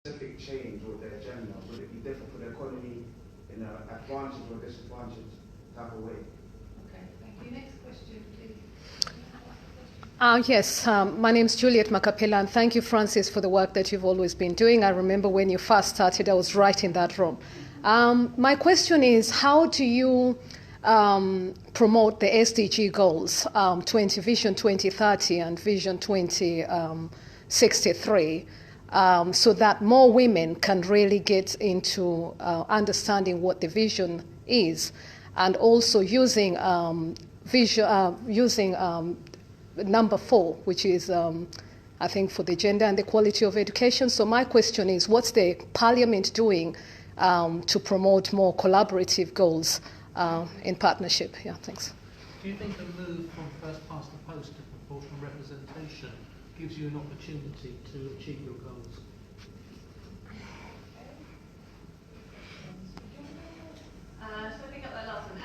specific change with their agenda? Would it be different for the economy in an advantage or disadvantage type of way? Okay, thank you. Next question, please. Yes, my name is Julliet Makhapila, and thank you, Francis, for the work that you've always been doing. I remember when you first started, I was right in that room. My question is, how do you promote the SDG goals, Vision 2030 and Vision 2063, so that more women can really get into understanding what the vision is, and also using number 4, which is, I think, for the gender and the quality of education. So my question is, what's the Parliament doing to promote more collaborative goals in partnership? Yeah, thanks. Do you think a move from first past the post to proportional representation gives you an opportunity to achieve your goals? So I pick up that last one.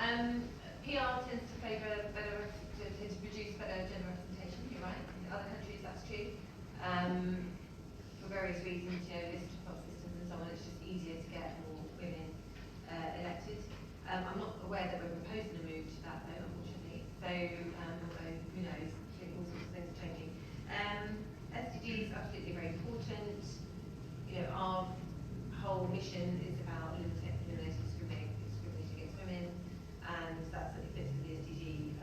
PR tends to favour to produce better gender representation, you're right. In other countries that's true. For various reasons, list of systems and so on, it's just easier to get more women elected. I'm not aware that we're proposing a move to that though, unfortunately. So, although, who knows, all sorts of things are changing. SDGs are absolutely very important. Our whole mission is about eliminating discrimination against women, and that certainly fits with the SDG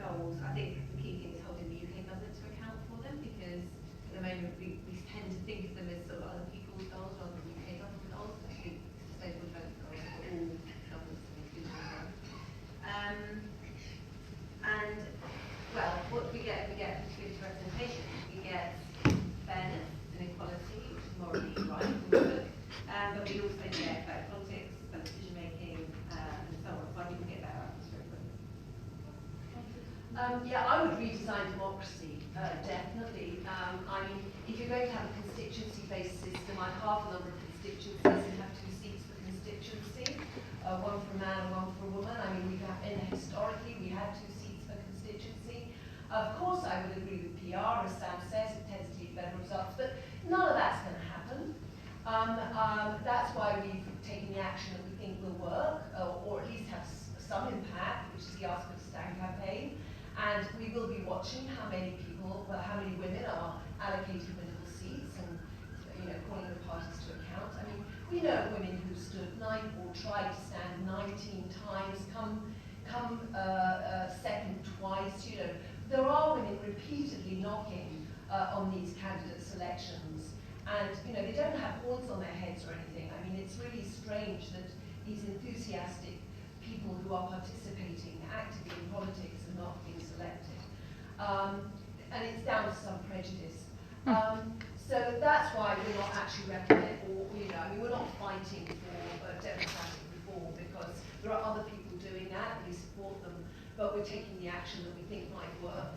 goals. I think the key thing is holding the UK government to account for them, because at the moment we tend to think of them as sort of other people's goals rather than UK government goals. Actually, sustainable development goals are all governments and including and well, what we get distributed representation. We get fairness and equality, which is morally right, but we also get better politics, better decision making, and so on. So I think we get better outcomes very quickly. Yeah, I would redesign democracy, definitely. I mean, if you're going to have a constituency-based system, like half the number of constituencies and have 2 seats per constituency, one for a man and one for a woman. I mean, historically we had 2 seats per constituency. Of course, I would agree with PR, as Sam says, it tends to lead better results, but none of that's going to happen. That's why we've taken the action that we think will work, or at least have some impact, which is the Ask Her to Stand campaign. And we will be watching how many women are allocated political seats, and calling the parties to account. I mean, we know women who stood or tried to stand 19 times, come second twice. There are women repeatedly knocking on these candidate selections, and they don't have horns on their heads or anything. I mean, it's really strange that these enthusiastic people who are participating actively in politics are not being selected. And it's down to some prejudice. So that's why we're not actually we're not fighting for democratic reform, because there are other people doing that, we support them, but we're taking the action that we think might work.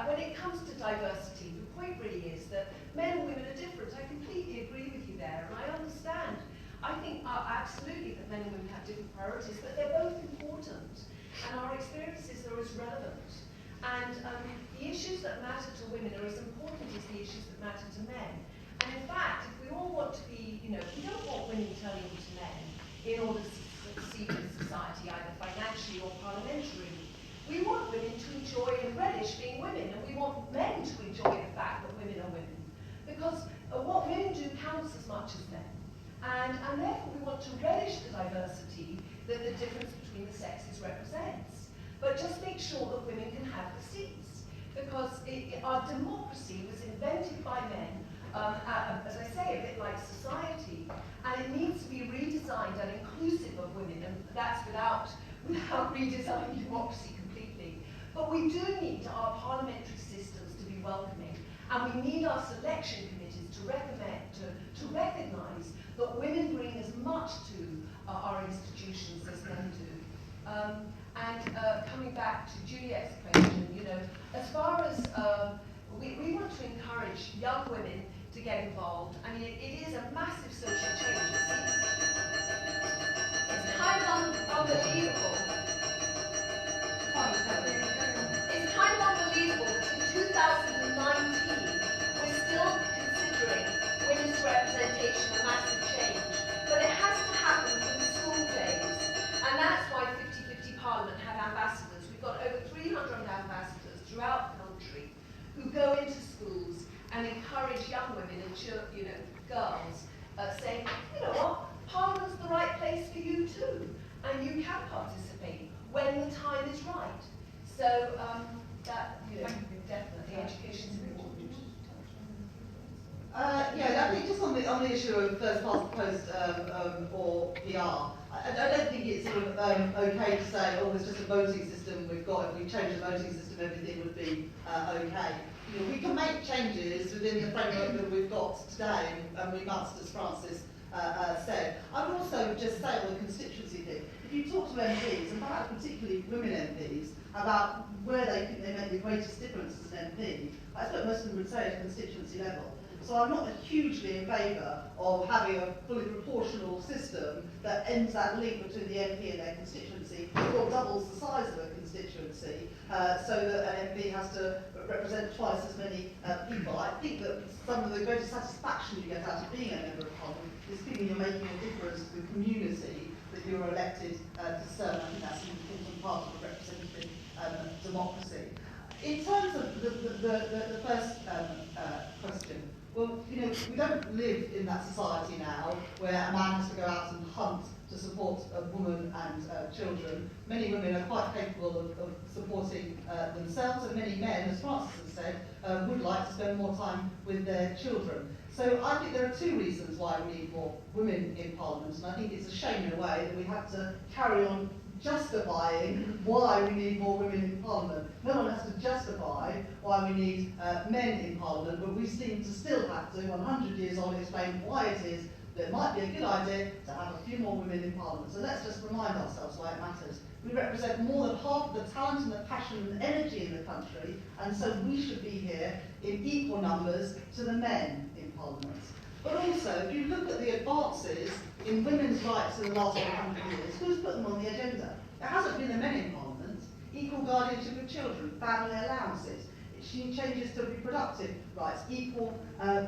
When it comes to diversity, the point really is that men and women are different. I completely agree with you there, and I understand. I think absolutely that men and women have different priorities, but they're both important, and our experiences are as relevant. And the issues that matter to women are as important as the issues that matter to men. And in fact, if we all want to be, we don't want women turning into men in order to succeed in society, either financially or parliamentarily. We want women to enjoy and relish being women, and we want men to enjoy the fact that women are women. Because what women do counts as much as men. And therefore we want to relish the diversity that the difference between the sexes represents. But just make sure that women can have the seats. Because our democracy was invented by men, as I say, a bit like society, and it needs to be redesigned and inclusive of women, and that's without redesigning democracy completely. But we do need our parliamentary systems to be welcoming, and we need our selection committees to recognise that women bring as much to our institutions as men do. Coming back to Juliet's question, as far as we want to encourage young women to get involved. I mean, it is a massive social change. It's kind of unbelievable. It's kind of unbelievable that in 2019 we're still considering young women and girls saying, you know what, Parliament's the right place for you too, and you can participate when the time is right. So that, definitely education is important. Yeah, I think just on the issue of first past the post or PR, I don't think it's sort of okay to say, oh, there's just a voting system we've got. If we change the voting system, everything would be okay. We can make changes within the framework that we've got today, and we must, as Francis said. I would also just say on the constituency thing, if you talk to MPs, and perhaps particularly women MPs, about where they think they make the greatest difference as an MP, I suppose most of them would say at constituency level. So I'm not hugely in favour of having a fully proportional system that ends that link between the MP and their constituency, or doubles the size of a constituency, so that an MP has to represent twice as many people. I think that some of the greatest satisfaction you get out of being a member of Parliament is feeling you're making a difference to the community that you're elected to serve. I think that's an important part of a representative democracy. In terms of the first question, well, we don't live in that society now where a man has to go out and hunt to support a woman and children. Many women are quite capable of supporting themselves, and many men, as Francis has said, would like to spend more time with their children. So I think there are two reasons why we need more women in Parliament, and I think it's a shame in a way that we have to carry on justifying why we need more women in Parliament. No one has to justify why we need men in Parliament, but we seem to still have to, 100 years on, explain why it is that it might be a good idea to have a few more women in Parliament. So let's just remind ourselves why it matters. We represent more than half of the talent and the passion and energy in the country, and so we should be here in equal numbers to the men in Parliament. But also, if you look at the advances in women's rights in the last 100 years, who's put them on the agenda? It hasn't been the men in Parliament. Equal guardianship of children, family allowances, changes to reproductive rights, equal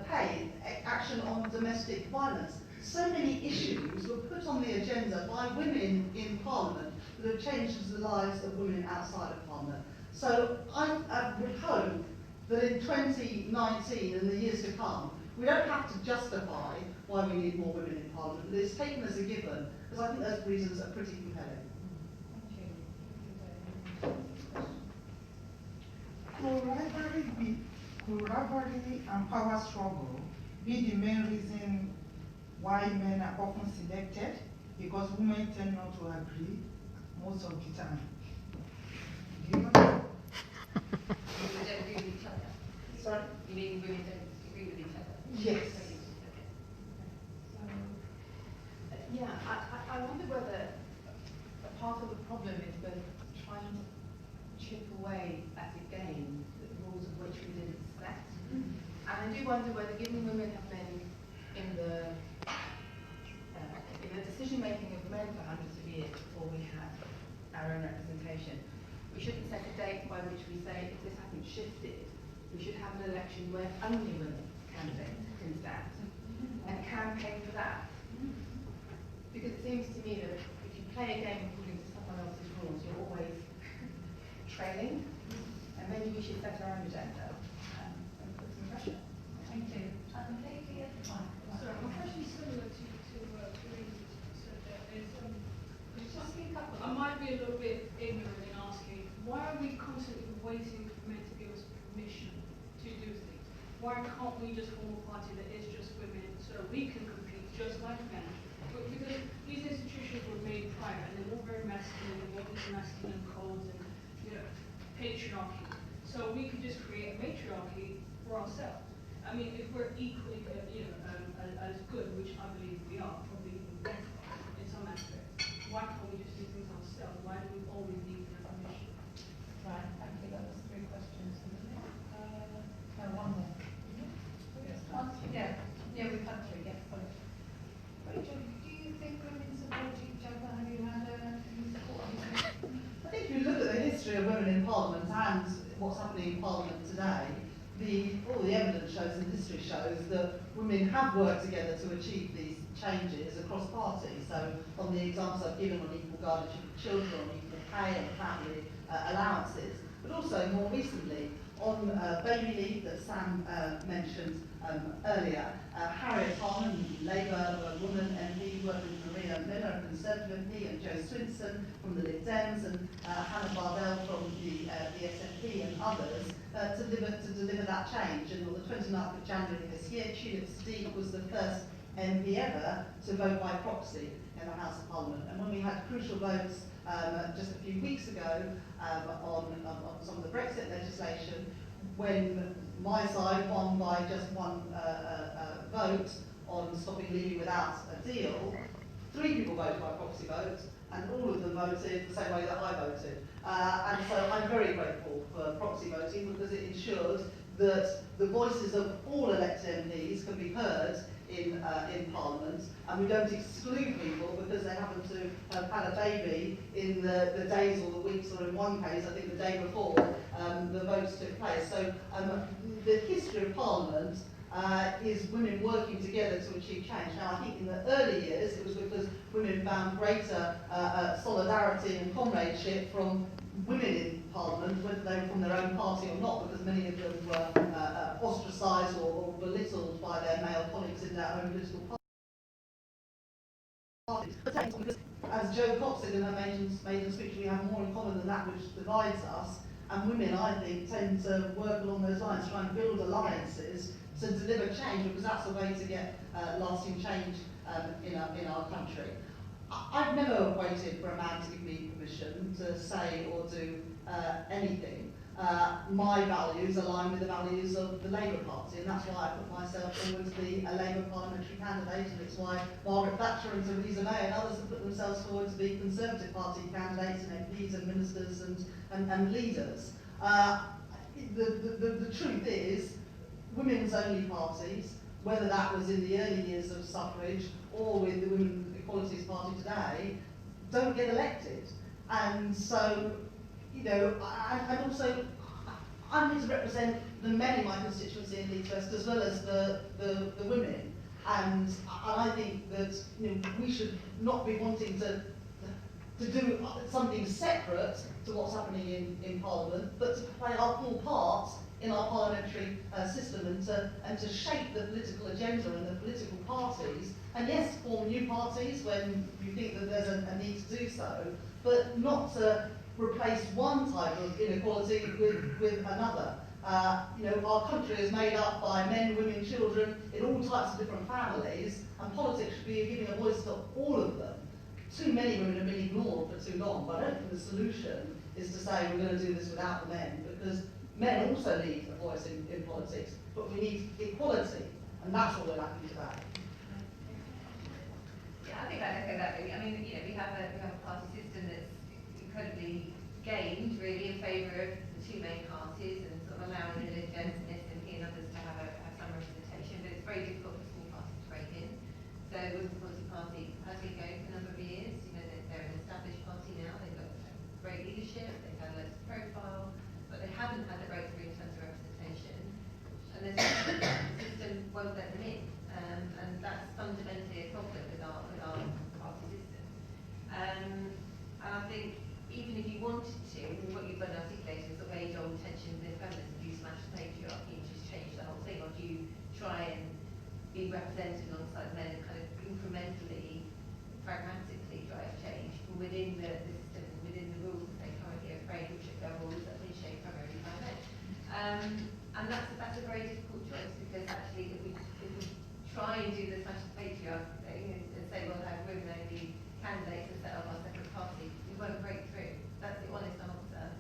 pay, action on domestic violence. So many issues were put on the agenda by women in Parliament that have changed the lives of women outside of Parliament. So I would hope that in 2019 and the years to come, we don't have to justify why we need more women in Parliament, but it's taken as a given, because I think those reasons are pretty compelling. Could rivalry and power struggle be the main reason why men are often selected? Because women tend not to agree most of the time. Do you know that? Women don't agree with each other. Sorry? You mean women don't agree with each other? Yes. Yeah, I wonder whether a part of the problem is both trying to chip away at again the rules of which we didn't set. And I do wonder whether, given women have been in the decision making of men for hundreds of years before we had our own representation, we shouldn't set a date by which we say, if this hasn't shifted, we should have an election where only women candidates can stand and campaign for that. Because it seems to me that if you play a game according to someone else's rules, you're always trailing, and maybe we should set our own agenda and put some pressure. Thank you. Lady at the back. Sorry, my question is similar to Louise's. So there is, Just speak up. I might be a little bit ignorant in asking, why are we constantly waiting for men to give us permission to do things? Why can't we just form a party that is just women so we can compete just like men? Because these institutions were made prior, and they're all very masculine, and all these masculine codes and patriarchy. So we could just create a matriarchy for ourselves. I mean, if we're equally, as good, which I believe we are, probably even better in some aspects, why can't we just do things ourselves? Why do we always need their permission? Right, thank you. That was 3 questions. No, one more. Yes, one. Yeah, we've had 3. Yeah, sorry. Rachel, do you think women support each other? Have you had any support? I think if you look at the history of women in Parliament and what's happening in Parliament today, all the evidence shows and history shows that women have worked together to achieve these changes across parties. So on the examples I've given on equal guardianship of children, on equal pay and family allowances, but also more recently on baby leave that Sam mentioned earlier. Harriet Harman, Labour, a woman MP, working with Maria Miller, a Conservative MP, and Jo Swinson from the Lib Dems, and Hannah Bardell from the SNP and others to deliver that change. And on the 29th of January this year, Julliet Makhapila was the first MP ever to vote by proxy in the House of Parliament. And when we had crucial votes just a few weeks ago on some of the Brexit legislation, when my side won by just one vote on stopping leaving without a deal, 3 people voted by proxy vote, and all of them voted the same way that I voted. And so I'm very grateful for proxy voting, because it ensured that the voices of all elected MPs can be heard in Parliament, and we don't exclude people because they happen to have had a baby in the days or the weeks, or in one case, I think the day before the votes took place. So the history of Parliament is women working together to achieve change. Now, I think in the early years it was because women found greater solidarity and comradeship from women in Parliament, whether they were from their own party or not, because many of them were ostracised or belittled by their male colleagues in their own political parties. But because, as Jo Cox said in her maiden speech, we have more in common than that which divides us, and women, I think, tend to work along those lines, try and build alliances to deliver change, because that's the way to get lasting change in our country. I've never waited for a man to give me permission to say or do anything. My values align with the values of the Labour Party, and that's why I put myself forward to be a Labour parliamentary candidate, and it's why Margaret Thatcher and Theresa May and others have put themselves forward to be Conservative Party candidates and MPs and ministers and leaders. The truth is, women's only parties, whether that was in the early years of suffrage or with the Women's Equalities Party today, don't get elected. And so, you know, and also, I'm here to represent the men in my constituency in Leeds West as well as the women. And I think that, you know, we should not be wanting to do something separate to what's happening in Parliament, but to play our full part in our parliamentary system, and to shape the political agenda and the political parties, and yes, form new parties when you think that there's a need to do so, but not to replace one type of inequality with another. You know, our country is made up by men, women, children in all types of different families, and politics should be giving a voice to all of them. Too many women have been ignored for too long, but I don't think the solution is to say we're going to do this without the men, because men also need a voice in politics, but we need equality, and that's what we're lacking today. Yeah, I think I'd echo that really. I mean, you know, we have a party system that's incredibly gained really in favour of the 2 main parties, and sort of allowing the Lib Dems and SNP and others to have some representation, but it's very difficult for small parties to break in. So the Women's Equality Party has been going for a number of years. You know, they're an established party now. They've got great leadership. They've had loads of profile, but they haven't had the breakthrough in terms of representation. And the system won't let them in, and that's fundamentally a problem with our party system. And I think even if you wanted to, what you've got articulated is the age-old tension within feminists: do you smash the patriarchy and just change the whole thing, or do you try and be represented alongside men and kind of incrementally, pragmatically drive change from within the system, within the rules that they currently are framed, which are rules that have been shaped primarily by men. And that's a very difficult choice, because actually if we try and do the smash the patriarchy thing and say, well, have women only candidates and set up our separate party, we won't break through. That's the honest answer.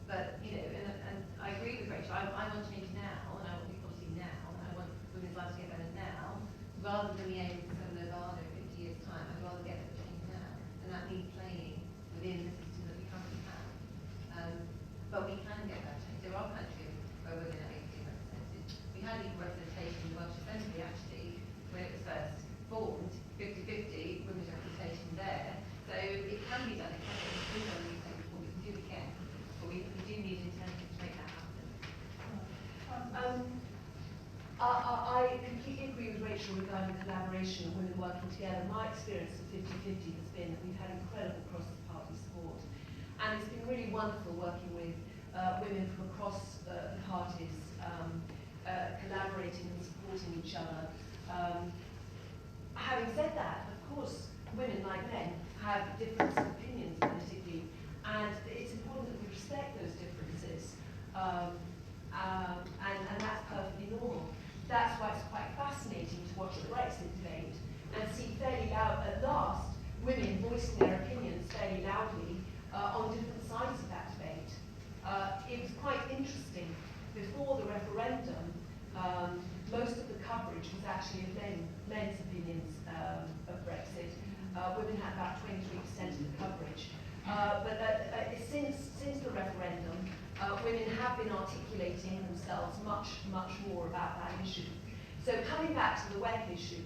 But, you know, and I agree with Rachel, I want change now, and I want equality now, and I want women's lives to get better now, rather than be able to sort of Nirvana in 50 years' time. I'd rather get that change now, and that means playing within the system that we currently have. But we can get that change. There are countries where women are equally represented. We had equal representation in the Welsh Assembly, actually, when it was first formed, 50-50 women's representation there. So it can be done. It can be done. We can do it again, but we do need intention to make that happen. I completely agree with Rachel regarding collaboration and women working together. My experience of 50-50 has been that we've had incredible cross-party support, and it's been really wonderful working with women from across the parties collaborating and supporting each other. Having said that, of course, women like men have different opinions politically, and it's important that we respect those differences, and that's perfectly normal. That's why it's quite fascinating to watch the Brexit debate and see fairly loud, at last, women voicing their opinions fairly loudly on different sides of that debate. It was quite interesting. Before the referendum, most of the coverage was actually of men's opinions of Brexit. Women had about 23% of the coverage. But since the referendum, women have been articulating themselves much more about that issue. So coming back to the WEC issue,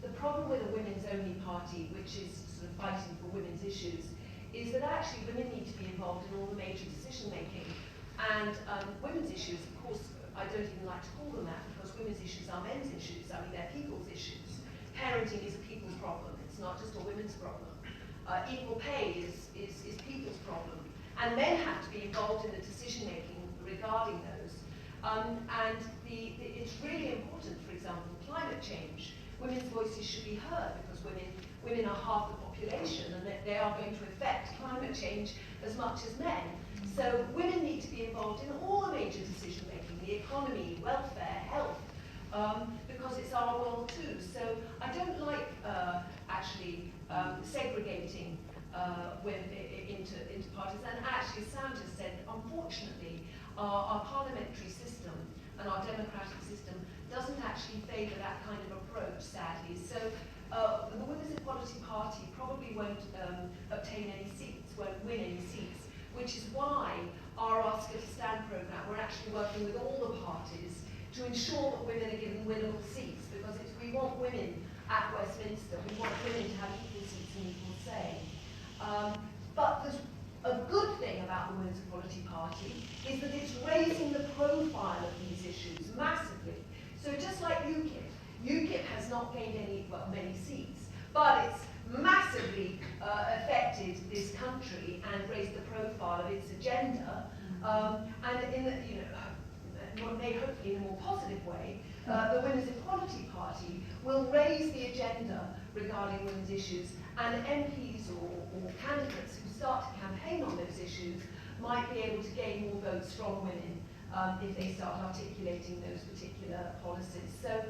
the problem with a women's-only party, which is sort of fighting for women's issues, is that actually women need to be involved in all the major decision-making. And women's issues, of course, I don't even like to call them that, because women's issues are men's issues. I mean, they're people's issues. Parenting is a people's problem. It's not just a women's problem. Equal pay is people's problem. And men have to be involved in the decision-making regarding those. And it's really important, for example, climate change. Women's voices should be heard, because women are half the population, and they are going to affect climate change as much as men. So women need to be involved in all the major decision-making, the economy, welfare, health, because it's our world too. So I don't like actually segregating women into parties. And actually, Sam just said, unfortunately, our parliamentary system and our democratic system doesn't actually favour that kind of approach, sadly. So the Women's Equality Party probably won't obtain any seats, won't win any seats, which is why our Ask Her to Stand programme, we're actually working with all the parties to ensure that women are given winnable seats, because we want women at Westminster, we want women to have equal seats and equal say. But there's a good thing about the Women's Equality Party is that it's raising the profile of these issues massively. So just like UKIP has not gained many seats, but it's massively affected this country and raised the profile of its agenda, and in the, hopefully in a more positive way, the Women's Equality Party will raise the agenda regarding women's issues, and MPs or candidates who start to campaign on those issues might be able to gain more votes from women if they start articulating those particular policies. So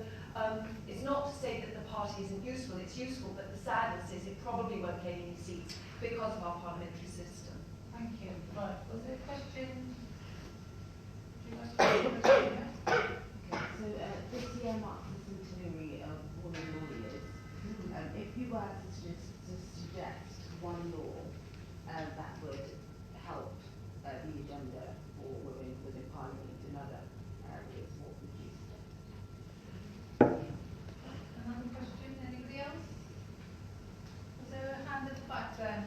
it's not to say that the party isn't useful, it's useful, but the sadness is it probably won't gain any seats because of our parliamentary system. Thank you. Right, was there a question? Do you want to ask a question? Okay, so this year marks the centenary of women lawyers. If you were to suggest one law that would help the agenda for women within Parliament in other areas, what would you say? Another question? Anybody else? Was there a hand at the back there?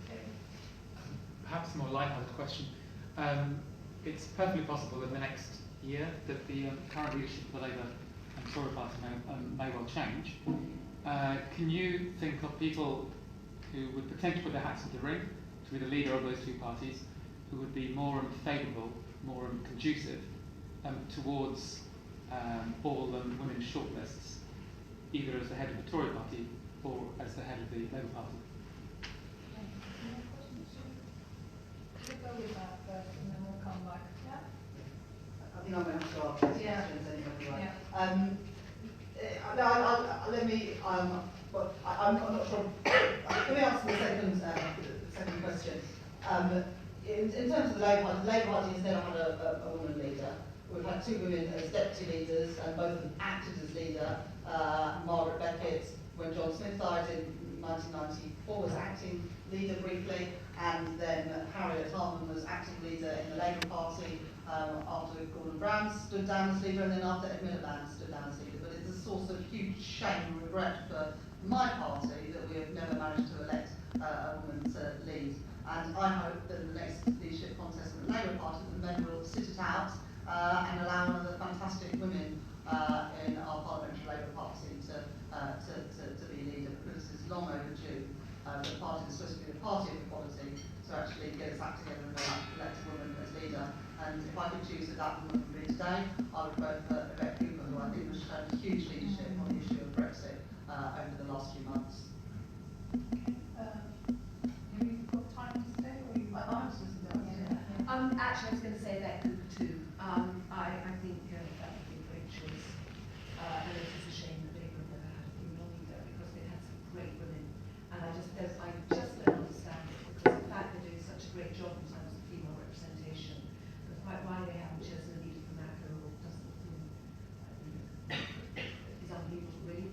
Okay. Perhaps a more light-hearted question. It's perfectly possible in the next year that the current leadership of the Labour and Tory party may well change. Can you think of people who would potentially put their hats into the ring to be the leader of those two parties, who would be more favourable, more conducive towards all women's shortlists, either as the head of the Tory party or as the head of the Labour party? We'll go with that first, and then we'll come back. Yeah. I think I'm going to have to ask these Yeah. questions anyway. Right? Yeah. Let me. But I'm not sure. Let me ask the second question. In terms of the Labour Party has never had a woman leader. We've had two women as deputy leaders, and both of them acted as leader. Margaret Beckett, when John Smith died in 1994, was acting leader briefly, and then Harriet Harman was acting leader in the Labour Party after Gordon Brown stood down as leader, and then after Ed Miliband stood down as leader. But it's a source of huge shame and regret for my party that we have never managed to elect a woman to lead. And I hope that in the next leadership contest of the Labour Party, the men will sit it out and allow another fantastic women in our parliamentary Labour Party to be leader, because this is long overdue. The party is supposed to be the party of equality, to actually get its act together and elect a woman as leader. And if I could choose a that woman for me today, I would vote for Yvette Cooper, who I think has shown huge leadership on the issue of Brexit over the last few months. Have you got time to stay, or you? Actually, I was going to say Yvette Cooper too. I think that would be a great choice. And it is a shame that Labour never had a female leader, because they had some great women. And I just don't understand it, because in fact they're doing such a great job in terms of female representation. But quite why they haven't chosen a leader from that cohort doesn't is unbelievable, really.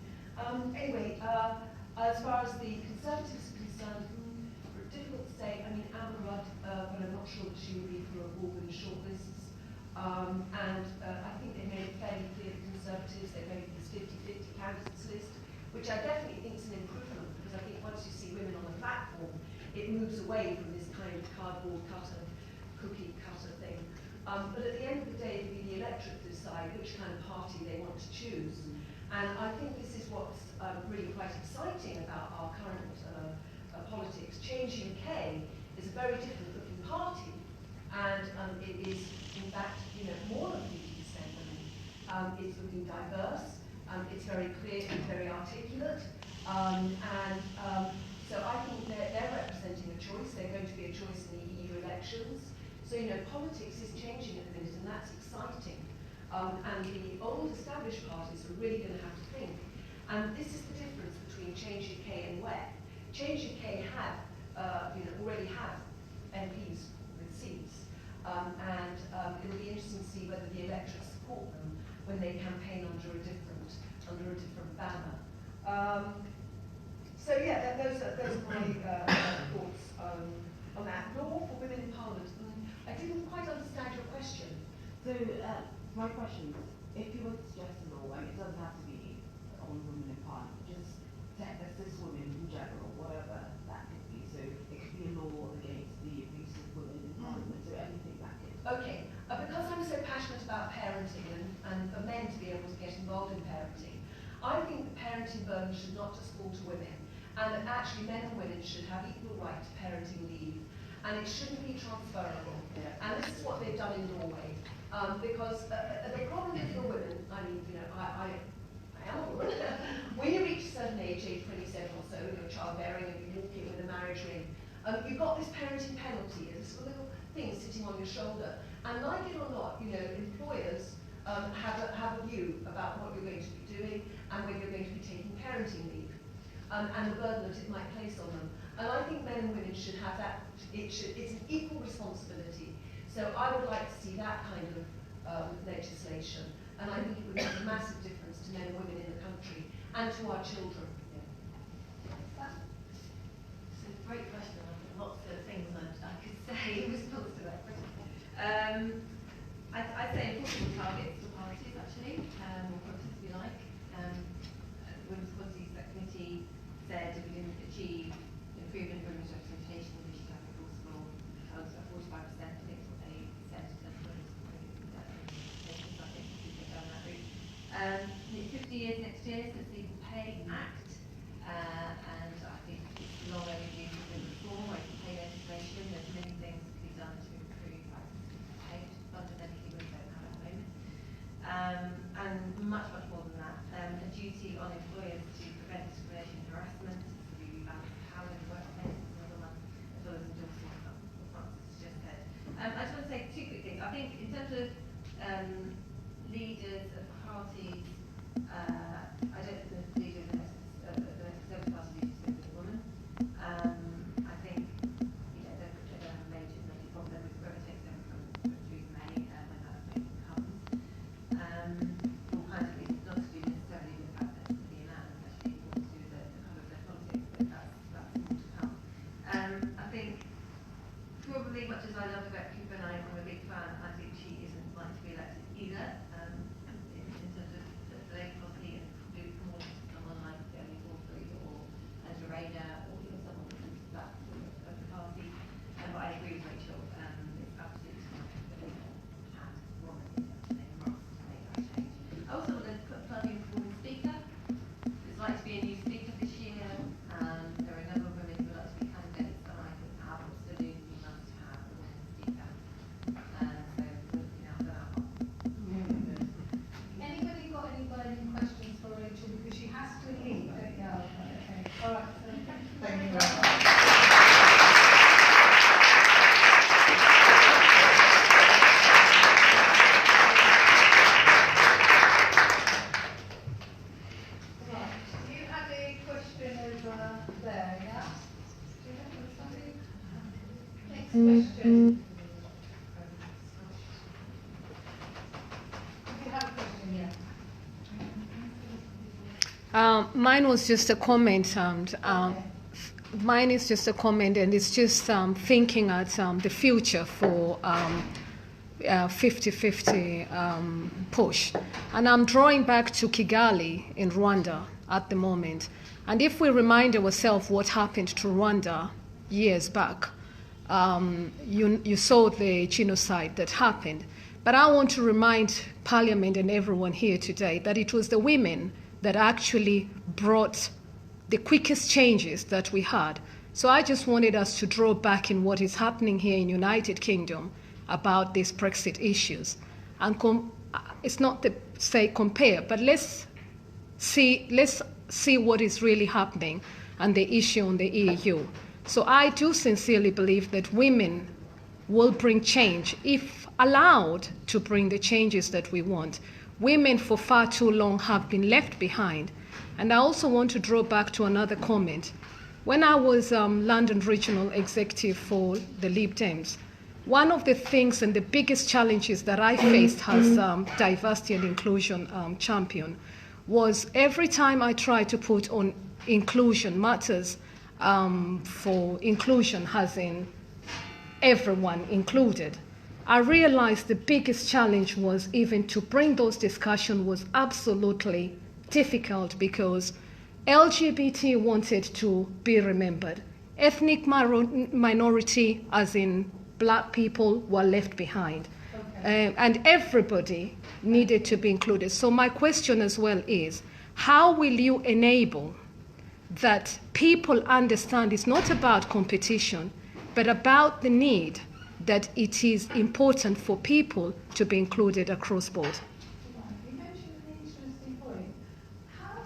Anyway, as far as the Conservatives are concerned, difficult to say. I mean, Amber Rudd, but I'm not sure that she will be for all the shortlists. I think they made it fairly clear, the Conservatives, they made this 50-50 candidates list, which I definitely think is an improvement, because I think once you see women on the platform, it moves away from this kind of cardboard cutter, cookie cutter thing. But at the end of the day, it'll be the electorate to decide which kind of party they want to choose. And I think this is what's really quite exciting about our current politics. Change UK is a very different looking party, and it is in fact, more than 50% women. It's looking diverse, it's very clear and very articulate, so I think they're representing a choice. They're going to be a choice in the EU elections. So politics is changing at the minute, and that's exciting. And the old established parties are really going to have to think. And this is the difference between Change UK and WEC. Change UK already have MPs with seats, and it'll be interesting to see whether the electorate support them when they campaign under a different banner. So yeah, those are my thoughts on that. Law for women in Parliament. I didn't quite understand your question. So my question is, if you were to suggest a law, and it doesn't have to be on women in Parliament, just assist women in general, whatever that could be. So it could be a law against the abuse of women in Parliament, so anything that could. Okay, because I'm so passionate about parenting and for men to be able to get involved in parenting, I think the parenting burden should not just fall to women, and that actually men and women should have equal right to parenting leave, and it shouldn't be transferable. And this is what they've done in Norway, because the problem is for women, I mean, I am a woman. When you reach a certain age 27 or so, you're childbearing and you're walking with a marriage ring, you've got this parenting penalty, this little thing sitting on your shoulder. And like it or not, employers have a view about what you're going to be doing and whether you're going to be taking parenting leave, and the burden that it might place on them. And I think men and women should have that. It's an equal responsibility. So I would like to see that kind of legislation, and I think it would make a massive difference to men and women in the country and to our children. It's a great question. I've got lots of things I could say in response to that question. I'd say important targets for parties, actually, or protests, if you like. Women's Policy Committee said if we didn't achieve improvement in women's representation, we should have a forcible 45%, I think is what they said, in terms of women's representation, so I think we could go down that route. 50 years next year since the Equal Pay Act, and I think it's long overdue for reform or equal pay legislation. There's many things that can be done to improve access to pay, which fundamentally women don't have at the moment. And much more than that. A duty on employers to prevent discrimination and harassment, to really balance power in the workplace is another one, as well as endorsing what Francis just said. I just want to say two quick things. I think in terms of leaders of parties, I don't think the leader of the Conservative Party needs to be a woman. I think they don't have a major problem with whoever takes them from Theresa May when that appointment comes. All kinds of reasons, not to do necessarily with the fact that it's the man, it's actually more to do with the colour of their politics, but that's more to come. I think probably much as I love Yvette Cooper and I'm a big fan, I think she isn't like to be elected either, in terms of the Labour Party, and probably more has to leave. Yeah, okay. All right. Thank you very much. Question. Mine was just a comment. Mine is just a comment, and it's just thinking at the future for 50-50 push. And I'm drawing back to Kigali in Rwanda at the moment. And if we remind ourselves what happened to Rwanda years back, you saw the genocide that happened. But I want to remind Parliament and everyone here today that it was the women that actually brought the quickest changes that we had. So I just wanted us to draw back in what is happening here in United Kingdom about these Brexit issues. And it's not to say compare, but let's see what is really happening and the issue on the EU. So I do sincerely believe that women will bring change if allowed to bring the changes that we want. Women for far too long have been left behind. And I also want to draw back to another comment. When I was London Regional Executive for the Lib Dems, one of the things and the biggest challenges that I faced as diversity and inclusion champion was every time I tried to put on inclusion matters for inclusion, as in everyone included, I realized the biggest challenge was even to bring those discussions was absolutely difficult because LGBT wanted to be remembered. Ethnic minority, as in black people, were left behind. Okay. And everybody needed to be included. So my question as well is, how will you enable that people understand it's not about competition, but about the need that it is important for people to be included across board? You mentioned an interesting point. How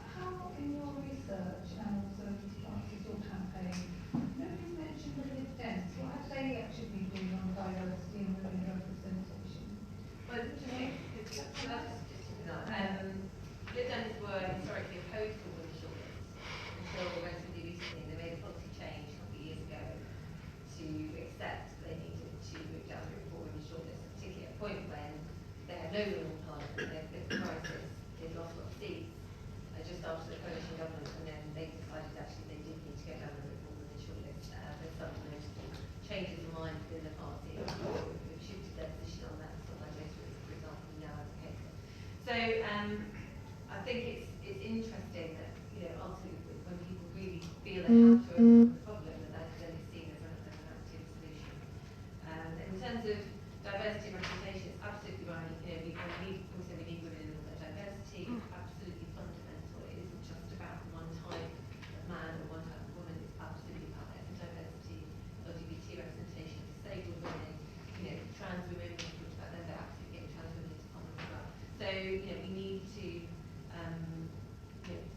in your research and also your campaign, nobody's mentioned the Lib Dems. What have they actually been doing on diversity and women representation? Well, Lib Dems were historically opposed to women's shortlist until relatively recently. They made a policy change a couple of years ago to accept they needed to move down the route for women's shortlist, particularly at a point when they had no women in parliament, there's a crisis, they'd lost a lot of seats just after the coalition government, and then they decided actually they did need to go down the route for women's shortlist. There's some notable changes in mind within the party who've shifted their position on that, sort of like later, for example, now advocate it. So I think it's interesting that, ultimately when people really feel they have to overcome the problem, that then is seen as an active solution. In terms of diversity and representation, it's absolutely right. We need women in all their diversity. It's absolutely fundamental. It isn't just about one type of man or one type of woman. It's absolutely about ethnic diversity, LGBT representation, disabled women, trans women. We talked about them. They're absolutely getting trans women into parliament as well. So we need to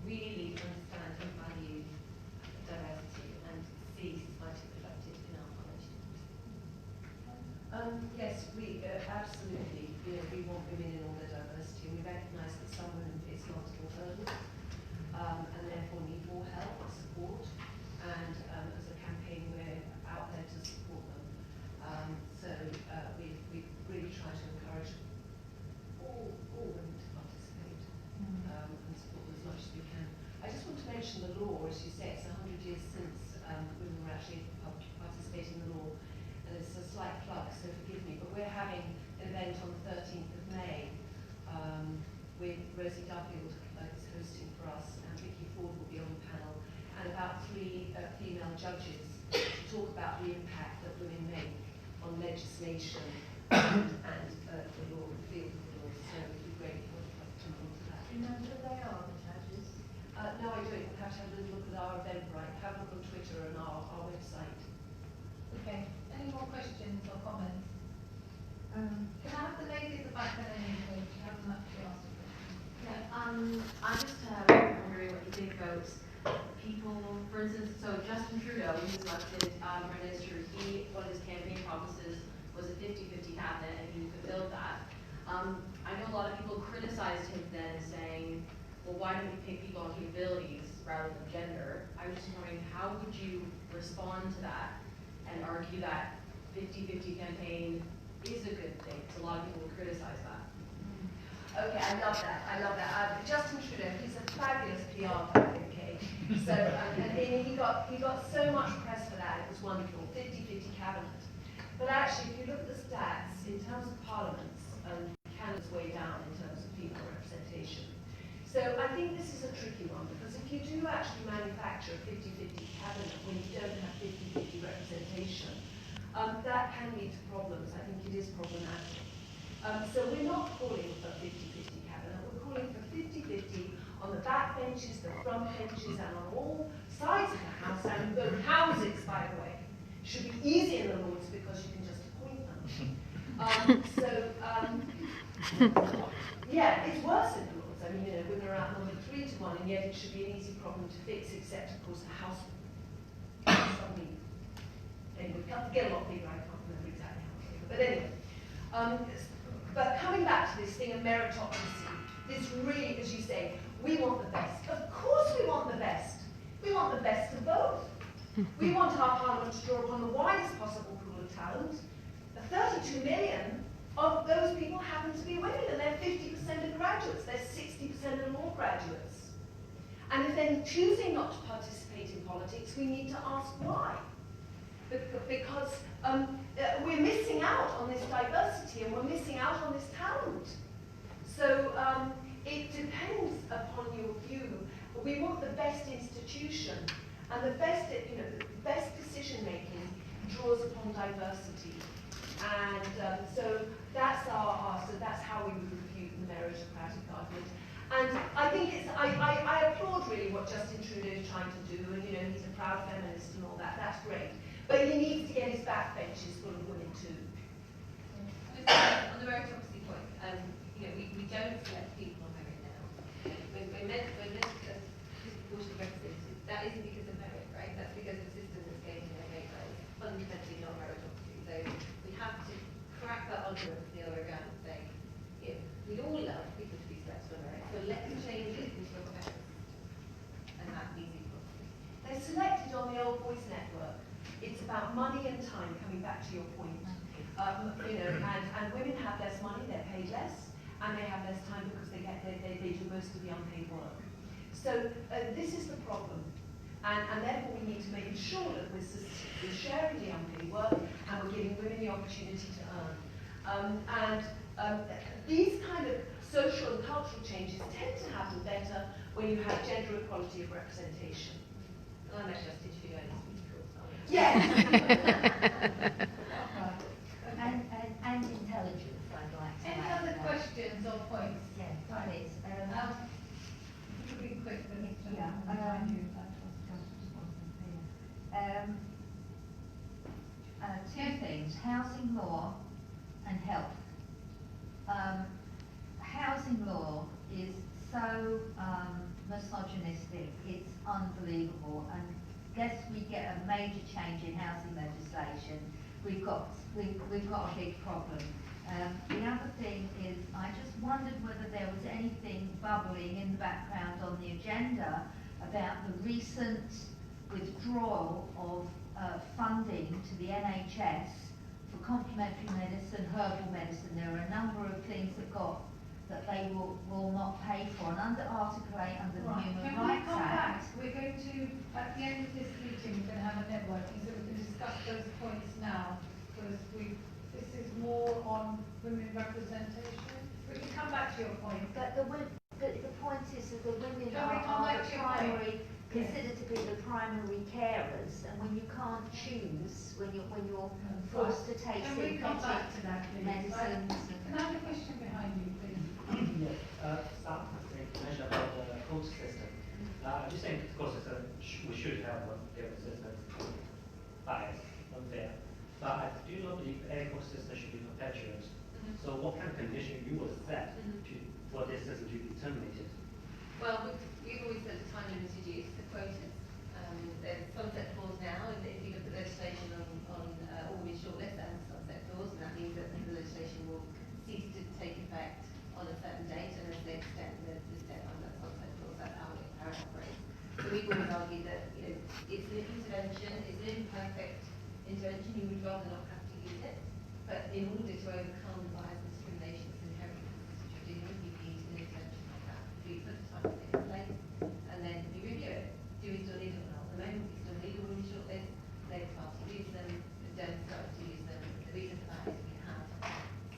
really understand and value diversity and see society reflected in our parliament. Yes, we absolutely. We want women in all their diversity, and we recognise that some women face multiple hurdles, and therefore need more help and support. And as a campaign, we're out there to support them. So we really try to encourage all women to participate and support them as much as we can. I just want to mention the law. As you say, it's 100 years since women were actually participating in the law. And it's a slight plug, so forgive me, but we're having an event on the 13th of May with Rosie Duffield is hosting for us, and Vicky Ford will be on the panel, and about 3 female judges to talk about the impact that women make on legislation and the law, the field of the law. So it would be great for us to come on to that. Do you know who they are, the judges? No, I don't. We'll have to have a little look at our Eventbrite, have a look on Twitter and our website. Okay. Any more questions or comments? Can I have the lady at the back there? You haven't actually asked a question. Yeah, I just wondering what you do swing votes. People, for instance, so Justin Trudeau, who was elected Prime Minister, one of his campaign promises was a 50-50 cabinet, and he fulfilled that. I know a lot of people criticized him then, saying, well, why don't we pick people on capabilities rather than gender? I was just wondering, how would you respond to that and argue that 50-50 campaign is a good thing? Because a lot of people would criticize that. Okay, I love that. I love that. Justin Trudeau, he's a fabulous PR guy, okay? So, and he got so much press for that. It was wonderful. 50-50 cabinet. But actually, if you look at the stats, in terms of parliaments, Canada's way down in terms of female representation. So I think this is a tricky one, because if you do actually manufacture a 50-50 cabinet when you don't have 50-50 representation, that can lead to problems. I think it is problematic. So we're not calling for 50-50 cabinet, we're calling for 50-50 on the back benches, the front benches, and on all sides of the House, and both houses, by the way. It should be easy in the Lords because you can just appoint them. Yeah, it's worse in the Lords. I mean, women are outnumbered 3-1, and yet it should be an easy problem to fix, except, of course, the House suddenly, anyway, get a lot bigger. I can't remember exactly how big, but anyway. But coming back to this thing of meritocracy, this really, as you say, we want the best. Of course we want the best. We want the best of both. We want our parliament to draw upon the widest possible pool of talent. 32 million of those people happen to be women, and they're 50% of graduates. They're 60% of law graduates. And if they're choosing not to participate in politics, we need to ask why. Because we're missing out on this diversity, and we're missing out on this talent. So it depends upon your view. We want the best institution, and the best, the best decision making draws upon diversity. And so that's that's how we would refute the meritocratic argument. And I think I applaud really what Justin Trudeau is trying to do, and he's a proud feminist and all that. That's great. But he needs to get his backbenches full of women too. On the meritocracy point, we don't select people on merit now. We're meant to disproportionately represented. That isn't because of merit, right? That's because of the system that's getting their rate rise. Fundamentally not meritocracy. So we have to crack that argument the other way around and say, we'd all love people to be selected on merit, so let's change it into a merit. And that's easy for us. They're selected on the old voice network. It's about money and time, coming back to your point. And women have less money, they're paid less, and they have less time because they do most of the unpaid work. So this is the problem. And therefore we need to make sure that we're sharing the unpaid work, and we're giving women the opportunity to earn. These kind of social and cultural changes tend to happen better when you have gender equality of representation. And I'm just interviewing Yes. and intelligence, I'd like to Any add. other questions or points? Yes, please. To be quick, but Yeah, two things, housing law and health. Housing law is so misogynistic, it's unbelievable, and guess we get a major change in housing legislation, we've got a big problem. The other thing is, I just wondered whether there was anything bubbling in the background on the agenda about the recent withdrawal of funding to the NHS for complementary medicine, herbal medicine. There are a number of things that they will not pay for, and under Article 8 under the Human Rights Act. We're going to, at the end of this meeting, we're going to have a networking, so we can discuss those points now, because this is more on women representation. We can come back to your point. But the point is that the women Shall we come are back the to your point? considered to be the primary carers, and when you can't choose, when you're forced to take Can we come back to that, please? medicines. Can I have a question behind you, please? Yes, start with the information about the quota system. I just think, of course, we should have a different system, biased, unfair. But I do not believe any quota system should be perpetuated. So what kind of condition you would set for this system to be terminated? Well, we've always set a time limit argue that it's an intervention, it's an imperfect intervention. You would rather not have to use it, but in order to overcome bias and discrimination that's inherent in the system you're dealing with, you need an intervention like that. We put the type of thing in place, and then we review it. Do we still need them or not? At the moment, we still need a women's shortlist. Labour Party use them, the Dems start to use them. The reason for that is we have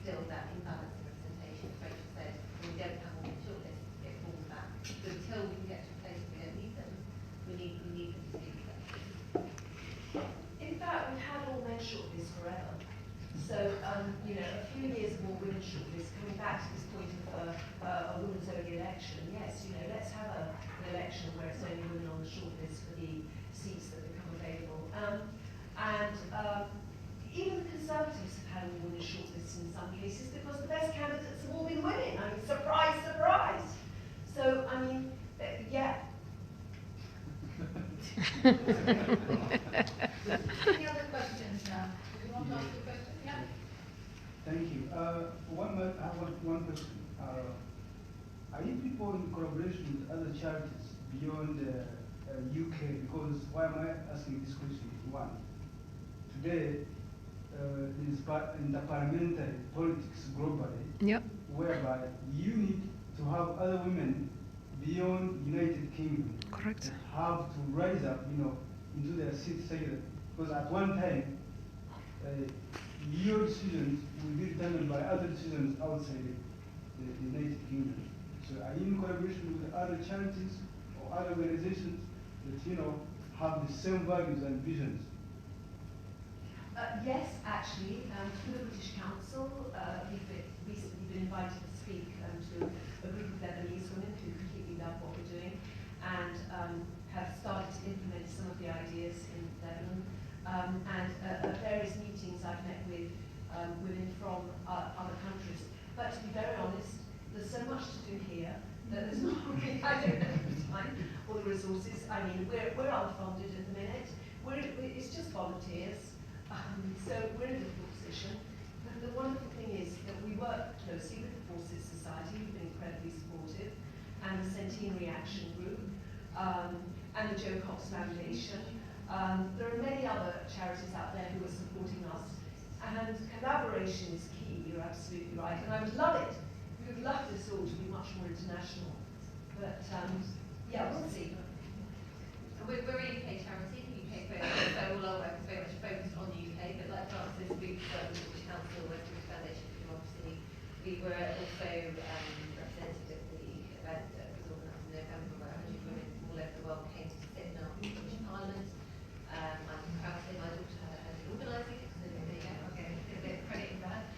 still that imbalance in representation. As Rachel said, when we don't have a women's shortlist, it falls back. So until we can get to a place where we don't need them, we need them to be there. In fact, we've had all men shortlists forever. So, a few years of all women's shortlists, coming back to this point of a women's only election, yes, let's have an election where it's only women on the shortlist for the seats that become available. Even the Conservatives have had women's shortlists in some cases because the best candidates have all been women. I mean, surprise, surprise. So, yeah. Any other questions now? Do you want to ask a question? Yeah. Thank you. I have one question. Are you people in collaboration with other charities beyond UK? Because why am I asking this question is one. Today, in the parliamentary politics globally, Yep. whereby you need to have other women beyond United Kingdom Correct. that have to rise up, into their seats together. Because at one time, your decisions will be determined by other decisions outside the United Kingdom. So are you in collaboration with other charities or other organizations that, have the same values and visions? Yes, actually, through the British Council, we've recently been invited to speak to a group of Lebanese women who completely love what we're doing and have started to implement some of the ideas in Lebanon. At various meetings, I've met with women from other countries. But to be very honest, there's so much to do here that there's not really, I don't know the time or the resources. I mean, we're unfunded at the minute. It's just volunteers. So we're in a difficult position. But the wonderful thing is that we work closely with the Forces Society, who've been incredibly supportive, and the Centenary Action Group, and the Joe Cox Foundation. There are many other charities out there who are supporting us, and collaboration is key, you're absolutely right, and I would love it. We would love this all to be much more international. But, yeah, we'll see. We're a UK charity, UK focused, so all our work is very much focused on the UK, but like Francis, we work with the British Council, West British Foundation for Democracy. We were also represented at the event that was organised in November where 100 women from all over the world came to sit in our British Parliament. I'm proud to say my daughter has been organising it, so there you go, I'll get a bit of credit for that.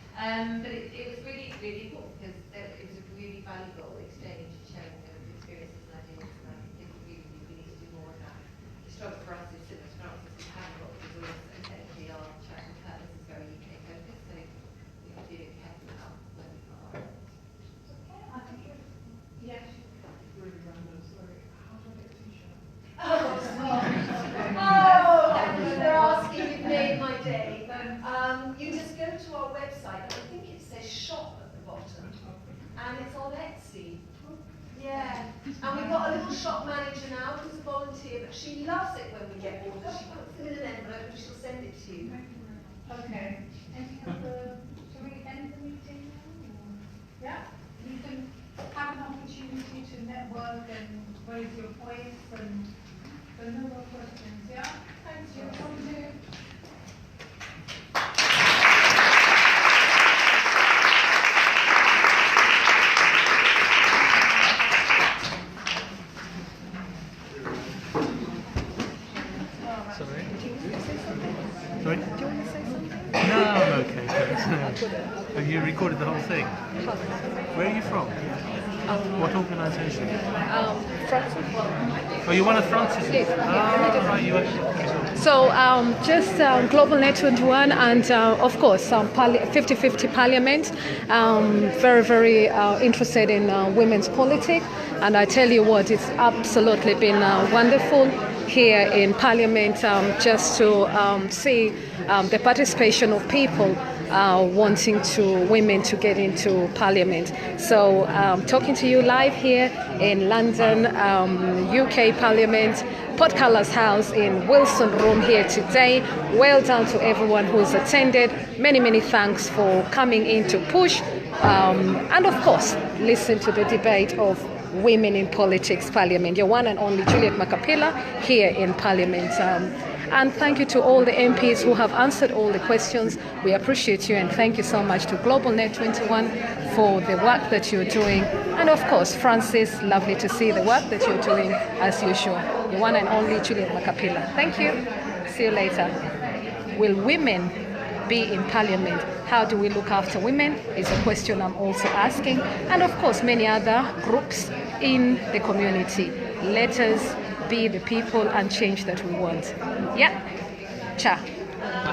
But it was really, really important because it was a really valuable exchange, sharing of experiences and ideas, and I think we need to do more of that. The struggle for us is similar to Francis, we have a lot of resources, and technically our charity purpose is very UK focused, so we have to be careful about where we put our efforts. Okay, I think yes. Really random, sorry. How do I get a t-shirt? They're asking, you've made my day. You just go to our website, and I think it says shop at the bottom, and it's on Etsy. Yeah, and we've got a little shop manager now who's a volunteer, but she loves it when we get orders. She puts them in an envelope and she'll send it to you. Okay. Any other, shall we end the meeting now? Yeah? You can have an opportunity to network and raise your points and so no more questions, yeah? Thanks, you. One, two. Sorry? Sorry? Do you want to say something? No, I'm okay, thanks. Have you recorded the whole thing? Where are you from? What organisation? Francis. Oh, you're one of Francis's? Yes. Right, you were. So just Global Network One and of course 50-50 Parliament. Very, very interested in women's politics, and I tell you what, it's absolutely been wonderful here in Parliament just to see the participation of people wanting women to get into parliament. So talking to you live here in London, UK Parliament, Portcullis House in Wilson Room here today. Well done to everyone who's attended. Many, many thanks for coming in to push and of course listen to the debate of Women in Politics Parliament. Your one and only Julliet Makhapila here in Parliament. And thank you to all the MPs who have answered all the questions. We appreciate you, and thank you so much to Global Net 21 for the work that you're doing. And of course, Francis, lovely to see the work that you're doing as usual. Your one and only Julliet Makhapila. Thank you. See you later. Will women be in Parliament? How do we look after women is a question I'm also asking. And of course, many other groups in the community. Let us be the people and change that we want. Yeah.